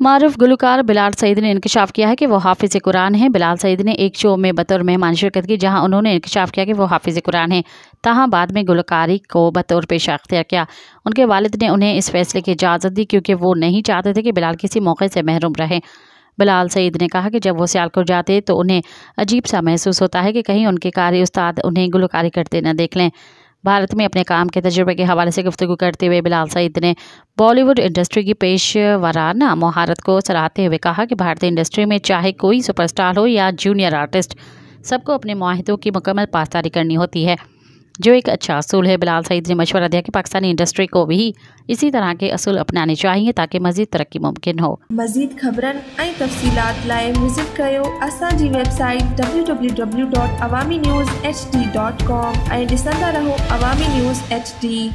मारूफ गुलकार बिलाल सईद ने इंकशाफ किया है कि वो हाफिज कुरान हैं। बिलाल सईद ने एक शो में बतौर मेहमान शिरकत की, जहां उन्होंने इंकशाफ किया कि वो हाफिज कुरान हैं। ताहम बाद में गुलकारी को बतौर पेशा अख्तियार किया। उनके वालिद ने उन्हें इस फैसले की इजाज़त दी क्योंकि वो नहीं चाहते थे कि बिलाल किसी मौके से महरूम रहे। बिलाल सईद ने कहा कि जब वो सियालकोट जाते तो उन्हें अजीब सा महसूस होता है कि कहीं उनके कारी उस्ताद उन्हें गुलकारी करते न देख लें। भारत में अपने काम के तजुर्बे के हवाले से गुफ्तगू करते हुए बिलाल सईद ने बॉलीवुड इंडस्ट्री की पेशेवराना महारत को सराहते हुए कहा कि भारतीय इंडस्ट्री में चाहे कोई सुपरस्टार हो या जूनियर आर्टिस्ट, सबको अपने मुआहिदों की मुकम्मल पासदारी करनी होती है, जो एक अच्छा असूल है। बिलाल सईद ने मशवरा दिया कि पाकिस्तानी इंडस्ट्री को भी इसी तरह के असूल अपनाने चाहिए ताकि मज़ीद तरक्की मुमकिन हो। मज़ीद ख़बरन ऐं तफ़सीलात लाइ विज़िट कयो असांजी वेबसाइट www.awamiNewsHD.com ऐं ॾिसंदा रहो अवामी न्यूज़ HD।